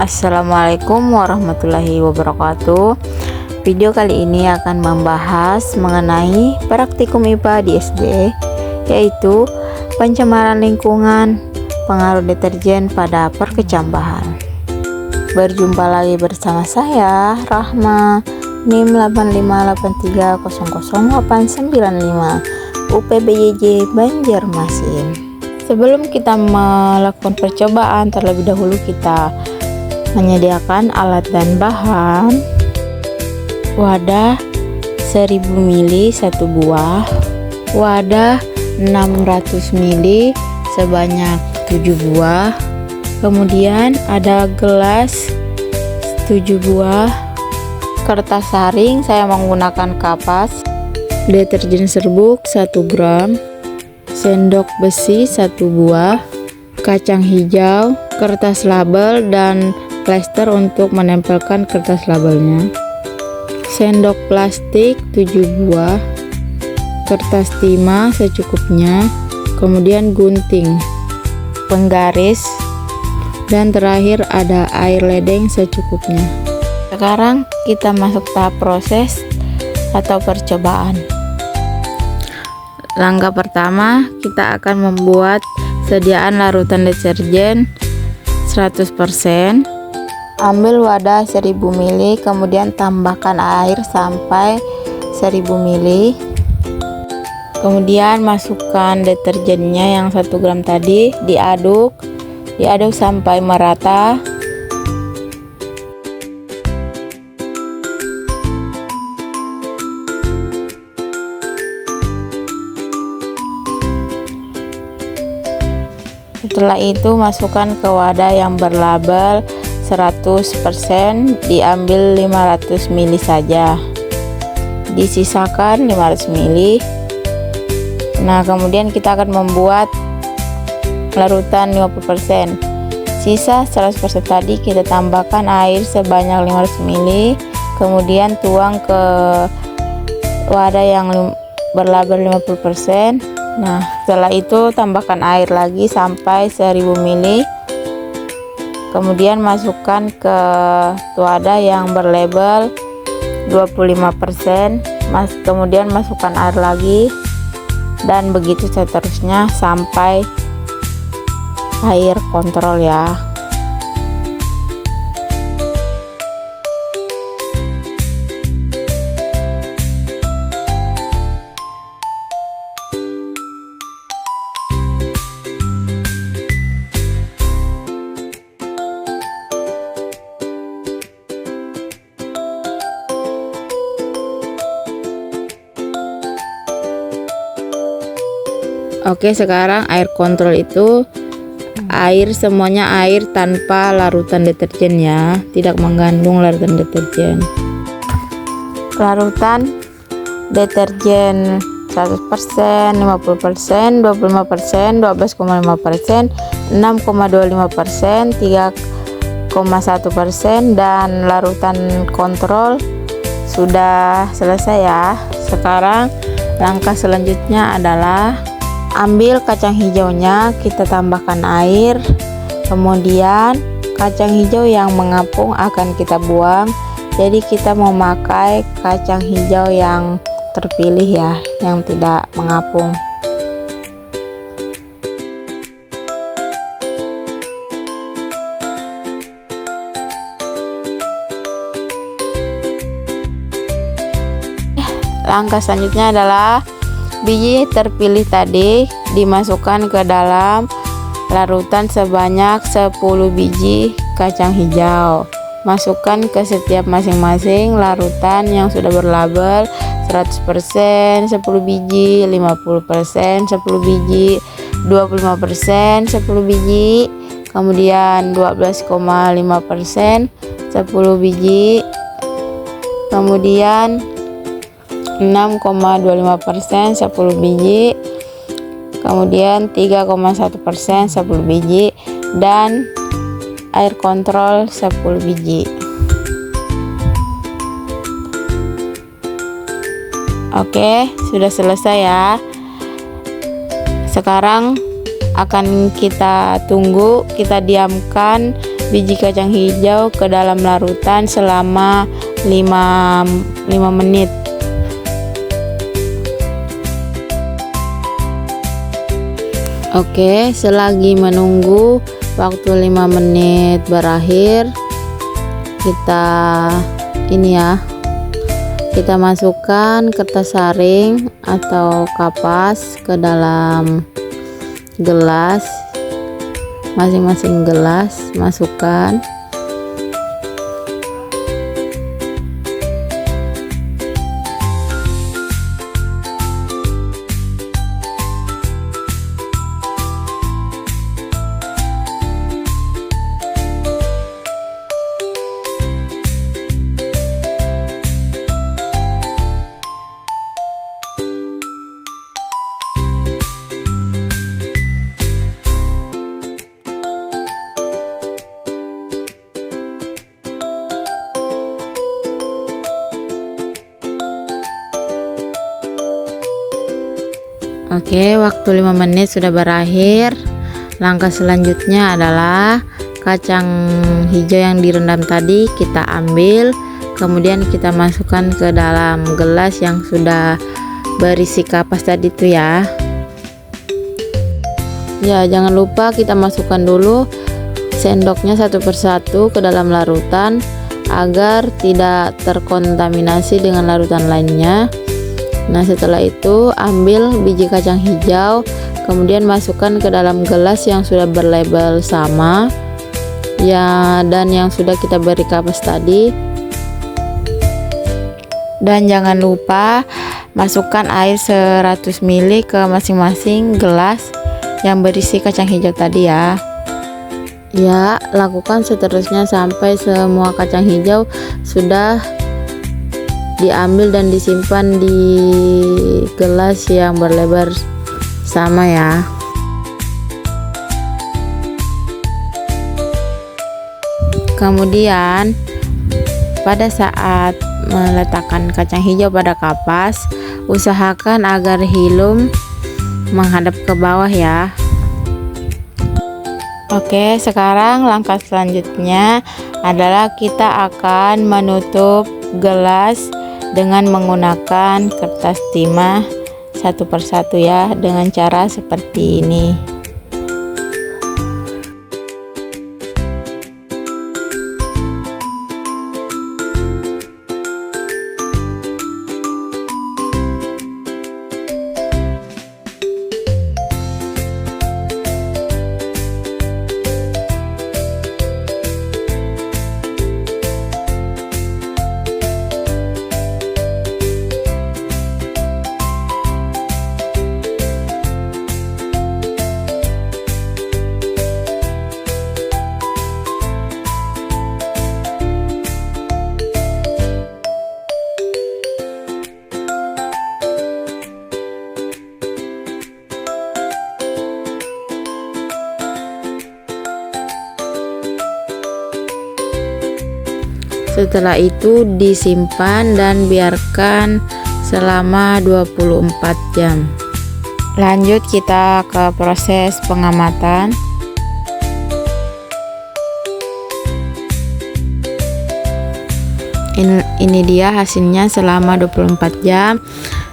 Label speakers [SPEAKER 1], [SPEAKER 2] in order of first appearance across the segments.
[SPEAKER 1] Assalamualaikum warahmatullahi wabarakatuh. Video kali ini akan membahas mengenai praktikum IPA di SD, yaitu pencemaran lingkungan, pengaruh deterjen pada perkecambahan. Berjumpa lagi bersama saya, Rahma, NIM 8583000895, UPBJJ Banjarmasin. Sebelum kita melakukan percobaan, terlebih dahulu kita menyediakan alat dan bahan. Wadah 1000 ml 1 buah, wadah 600 ml sebanyak 7 buah, kemudian ada gelas 7 buah, kertas saring saya menggunakan kapas, deterjen serbuk 1 gram, sendok besi 1 buah, kacang hijau, kertas label dan plester untuk menempelkan kertas labelnya, sendok plastik 7 buah, kertas timah secukupnya, kemudian gunting, penggaris, dan terakhir ada air ledeng secukupnya. Sekarang kita masuk tahap proses atau percobaan. Langkah pertama, kita akan membuat sediaan larutan deterjen 100%. Ambil wadah 1000 ml, kemudian tambahkan air sampai 1000 ml. Kemudian masukkan deterjennya yang 1 gram tadi, diaduk sampai merata. Setelah itu masukkan ke wadah yang berlabel 100%, diambil 500 ml saja, disisakan 500 ml. Nah, kemudian kita akan membuat larutan 50%. Sisa 100% tadi kita tambahkan air sebanyak 500 ml, kemudian tuang ke wadah yang berlabel 50%. Nah, setelah itu tambahkan air lagi sampai 1000 ml. Kemudian masukkan ke wadah yang berlabel 25%. Kemudian masukkan air lagi, dan begitu seterusnya sampai air kontrol ya. Oke, sekarang air kontrol itu semuanya air tanpa larutan deterjen ya, tidak mengandung larutan deterjen. Larutan deterjen 100%, 50%, 25%, 12,5%, 6,25%, 3,1%, dan larutan kontrol sudah selesai ya. Sekarang langkah selanjutnya adalah ambil kacang hijaunya, kita tambahkan air, kemudian kacang hijau yang mengapung akan kita buang. Jadi kita memakai kacang hijau yang terpilih ya, yang tidak mengapung. Langkah selanjutnya adalah biji terpilih tadi dimasukkan ke dalam larutan sebanyak 10 biji kacang hijau. Masukkan ke setiap masing-masing larutan yang sudah berlabel 100%, 10 biji, 50%, 10 biji, 25%, 10 biji, kemudian 12,5%, 10 biji, kemudian 6,25% 10 biji, kemudian 3,1% 10 biji, dan air kontrol 10 biji. Oke, sudah selesai ya. Sekarang akan kita tunggu, kita diamkan biji kacang hijau ke dalam larutan selama 5 menit. Oke, selagi menunggu waktu 5 menit berakhir, kita masukkan kertas saring atau kapas ke dalam gelas. Masing-masing gelas masukkan. Oke, waktu 5 menit sudah berakhir. Langkah selanjutnya adalah kacang hijau yang direndam tadi kita ambil, kemudian kita masukkan ke dalam gelas yang sudah berisi kapas tadi itu ya. Ya, jangan lupa kita masukkan dulu sendoknya satu persatu ke dalam larutan agar tidak terkontaminasi dengan larutan lainnya. Nah, setelah itu ambil biji kacang hijau, kemudian masukkan ke dalam gelas yang sudah berlabel sama ya, dan yang sudah kita beri kapas tadi. Dan jangan lupa masukkan air 100 ml ke masing-masing gelas yang berisi kacang hijau tadi ya. Ya, lakukan seterusnya sampai semua kacang hijau sudah diambil dan disimpan di gelas yang berlebar sama ya. Kemudian pada saat meletakkan kacang hijau pada kapas, usahakan agar hilum menghadap ke bawah ya. Oke, sekarang langkah selanjutnya adalah kita akan menutup gelas dengan menggunakan kertas timah satu persatu ya, dengan cara seperti ini. Setelah itu disimpan dan biarkan selama 24 jam. Lanjut kita ke proses pengamatan. Ini dia hasilnya selama 24 jam.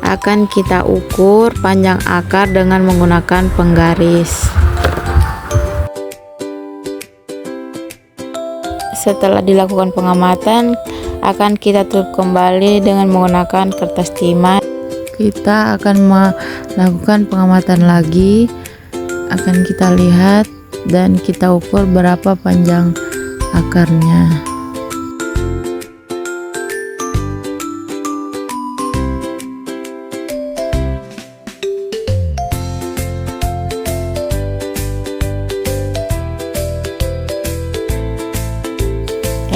[SPEAKER 1] Akan kita ukur panjang akar dengan menggunakan penggaris. Setelah dilakukan pengamatan, akan kita tutup kembali dengan menggunakan kertas timah. Kita akan melakukan pengamatan lagi, akan kita lihat dan kita ukur berapa panjang akarnya.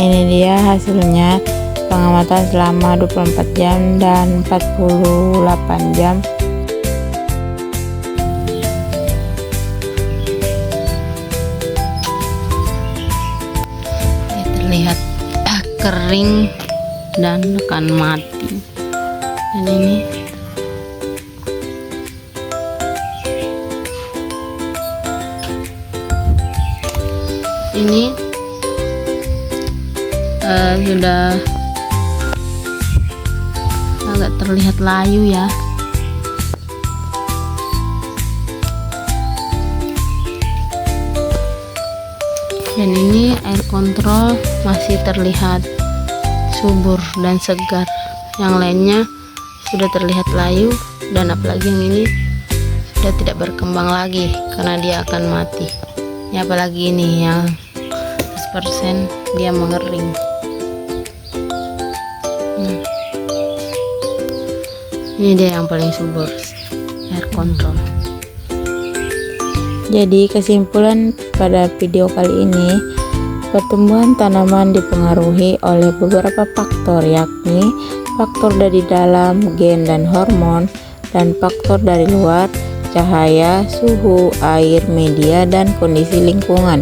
[SPEAKER 1] Ini dia hasilnya pengamatan selama 24 jam dan 48 jam. Ini terlihat kering dan akan mati. Dan ini
[SPEAKER 2] sudah agak terlihat layu ya. Dan ini air kontrol masih terlihat subur dan segar. Yang lainnya sudah terlihat layu, dan apalagi yang ini sudah tidak berkembang lagi karena dia akan mati ya. Apalagi ini yang 100% dia mengering. Ini dia yang paling subur, air kontrol.
[SPEAKER 1] Jadi kesimpulan pada video kali ini, pertumbuhan tanaman dipengaruhi oleh beberapa faktor, yakni faktor dari dalam, gen dan hormon, dan faktor dari luar, cahaya, suhu, air, media, dan kondisi lingkungan.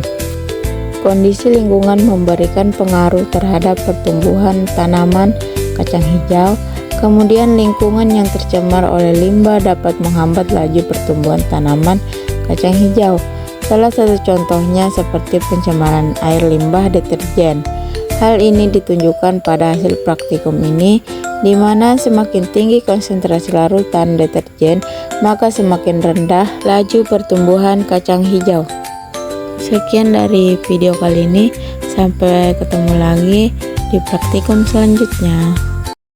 [SPEAKER 1] Kondisi lingkungan memberikan pengaruh terhadap pertumbuhan tanaman kacang hijau. Kemudian lingkungan yang tercemar oleh limbah dapat menghambat laju pertumbuhan tanaman kacang hijau. Salah satu contohnya seperti pencemaran air limbah deterjen. Hal ini ditunjukkan pada hasil praktikum ini, di mana semakin tinggi konsentrasi larutan deterjen, maka semakin rendah laju pertumbuhan kacang hijau. Sekian dari video kali ini, sampai ketemu lagi di praktikum selanjutnya.